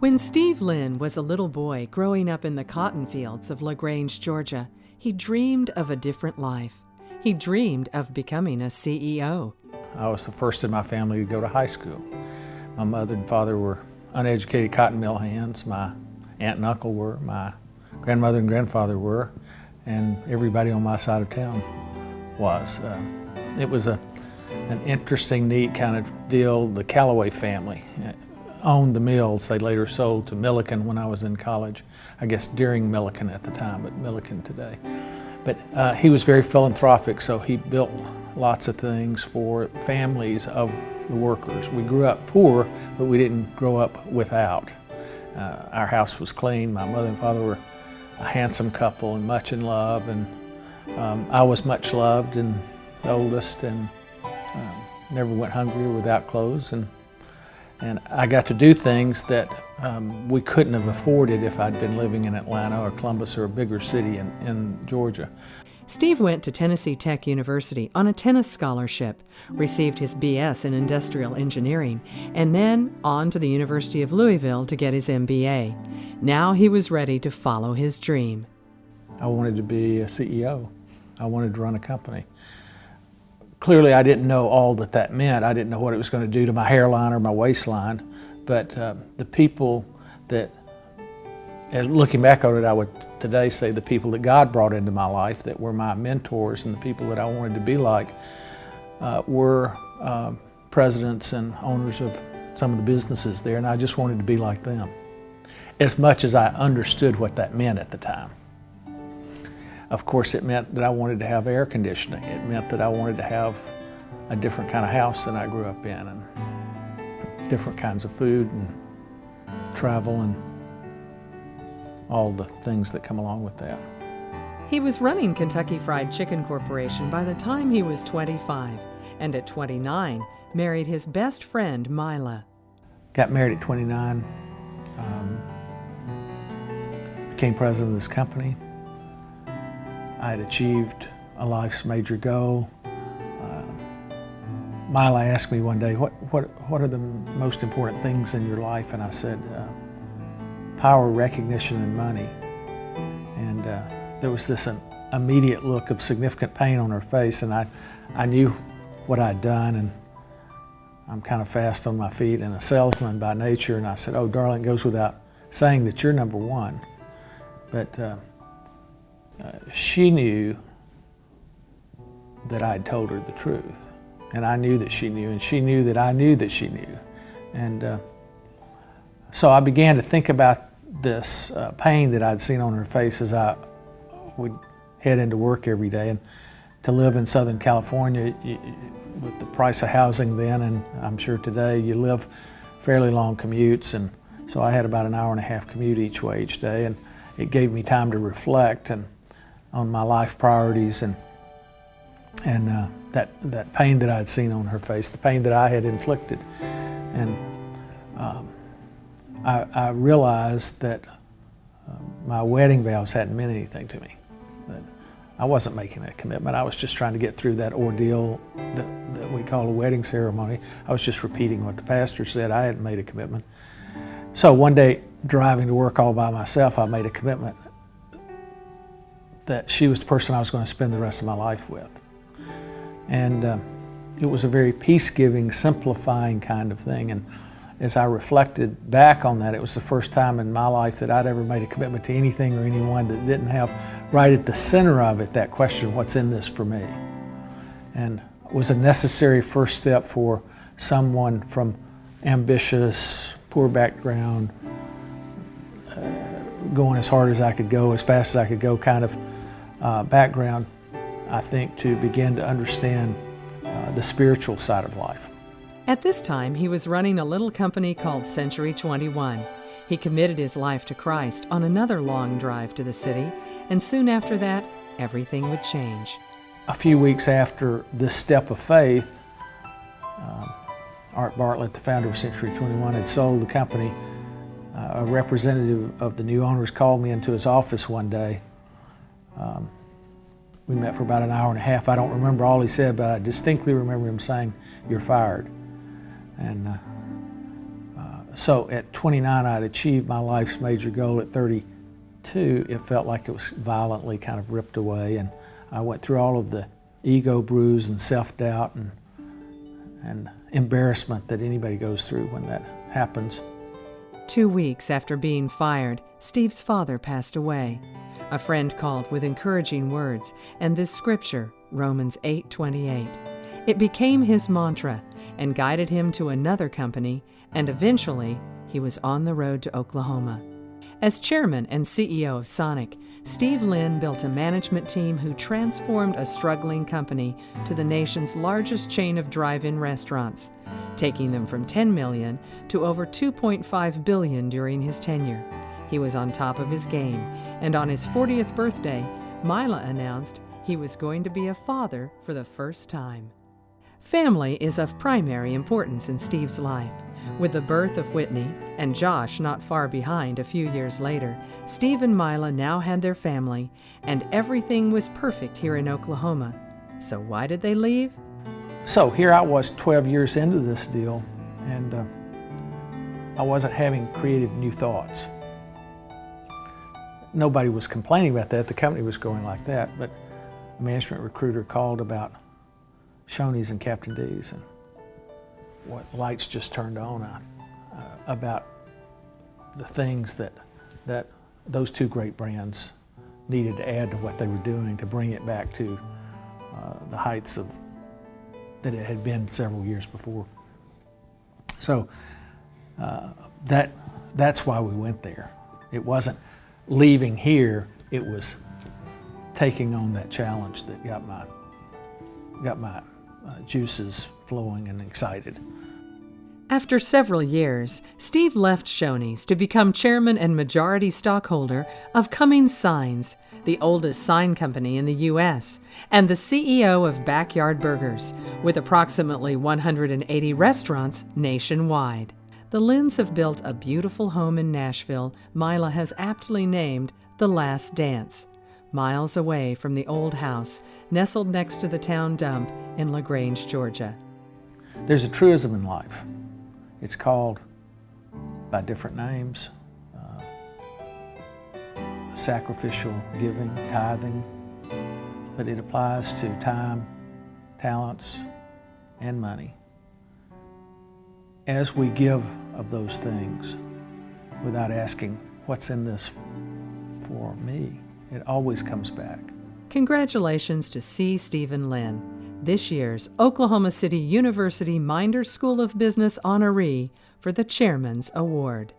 When Steve Lynn was a little boy growing up in the cotton fields of LaGrange, Georgia, he dreamed of a different life. He dreamed of becoming a CEO. I was the first in my family to go to high school. My mother and father were uneducated cotton mill hands. My aunt and uncle were. My grandmother and grandfather were. And everybody on my side of town was. It was an interesting, neat kind of deal. The Callaway family owned the mills. They later sold to Milliken when I was in college. I guess during Milliken at the time, but Milliken today. But he was very philanthropic, so he built lots of things for families of the workers. We grew up poor, but we didn't grow up without. Our house was clean. My mother and father were a handsome couple and much in love, and I was much loved and the oldest, and never went hungry or without clothes. And I got to do things that we couldn't have afforded if I'd been living in Atlanta or Columbus or a bigger city in Georgia. Steve went to Tennessee Tech University on a tennis scholarship, received his BS in industrial engineering, and then on to the University of Louisville to get his MBA. Now he was ready to follow his dream. I wanted to be a CEO. I wanted to run a company. Clearly, I didn't know all that meant. I didn't know what it was going to do to my hairline or my waistline, but the people that, as looking back on it, I would today say the people that God brought into my life that were my mentors and the people that I wanted to be like were presidents and owners of some of the businesses there, and I just wanted to be like them, as much as I understood what that meant at the time. Of course, it meant that I wanted to have air conditioning. It meant that I wanted to have a different kind of house than I grew up in, and different kinds of food and travel and all the things that come along with that. He was running Kentucky Fried Chicken Corporation by the time he was 25, and at 29, married his best friend, Mila. Got married at 29, became president of this company. I had achieved a life's major goal. Mila asked me one day, what are the most important things in your life? And I said, power, recognition, and money. And there was this immediate look of significant pain on her face, and I knew what I'd done, and I'm kind of fast on my feet and a salesman by nature, and I said, oh, darling, it goes without saying that you're number one. But she knew that I'd told her the truth, and I knew that she knew, and she knew that I knew that she knew. And so I began to think about this pain that I'd seen on her face as I would head into work every day. And to live in Southern California, with the price of housing then, and I'm sure today, you live fairly long commutes, and so I had about an hour and a half commute each way each day, and it gave me time to reflect and on my life priorities and that pain that I'd seen on her face, the pain that I had inflicted. And I realized that my wedding vows hadn't meant anything to me. That I wasn't making a commitment. I was just trying to get through that ordeal that we call a wedding ceremony. I was just repeating what the pastor said. I hadn't made a commitment. So one day, driving to work all by myself, I made a commitment that she was the person I was going to spend the rest of my life with. And it was a very peace-giving, simplifying kind of thing. And as I reflected back on that, it was the first time in my life that I'd ever made a commitment to anything or anyone that didn't have right at the center of it that question, what's in this for me? And it was a necessary first step for someone from ambitious, poor background, going as hard as I could go, as fast as I could go kind of background, I think, to begin to understand the spiritual side of life. At this time, he was running a little company called Century 21. He committed his life to Christ on another long drive to the city, and soon after that, everything would change. A few weeks after this step of faith, Art Bartlett, the founder of Century 21, had sold the company. A representative of the new owners called me into his office one day. We met for about an hour and a half. I don't remember all he said, but I distinctly remember him saying, "You're fired." And So at 29, I'd achieved my life's major goal. At 32, it felt like it was violently kind of ripped away, and I went through all of the ego bruise and self-doubt and embarrassment that anybody goes through when that happens. 2 weeks after being fired, Steve's father passed away. A friend called with encouraging words and this scripture, Romans 8:28. It became his mantra and guided him to another company, and eventually he was on the road to Oklahoma. As chairman and CEO of Sonic, Steve Lynn built a management team who transformed a struggling company to the nation's largest chain of drive-in restaurants, taking them from $10 million to over $2.5 billion during his tenure. He was on top of his game, and on his 40th birthday, Mila announced he was going to be a father for the first time. Family is of primary importance in Steve's life. With the birth of Whitney, and Josh not far behind a few years later, Steve and Mila now had their family, and everything was perfect here in Oklahoma. So why did they leave? So here I was 12 years into this deal, and I wasn't having creative new thoughts. Nobody was complaining about that. The company was going like that, but a management recruiter called about Shoney's and Captain D's, and what lights just turned on about the things that those two great brands needed to add to what they were doing to bring it back to the heights of that it had been several years before. So that's why we went there. It wasn't leaving here, it was taking on that challenge that got my juices flowing and excited. After several years, Steve left Shoney's to become chairman and majority stockholder of Cummings Signs, the oldest sign company in the U.S., and the CEO of Backyard Burgers, with approximately 180 restaurants nationwide. The Lynns have built a beautiful home in Nashville Mila has aptly named The Last Dance, miles away from the old house nestled next to the town dump in LaGrange, Georgia. There's a truism in life. It's called by different names, sacrificial giving, tithing, but it applies to time, talents, and money. As we give of those things without asking, what's in this for me, it always comes back. Congratulations to C. Stephen Lynn, this year's Oklahoma City University Minders School of Business honoree for the Chairman's Award.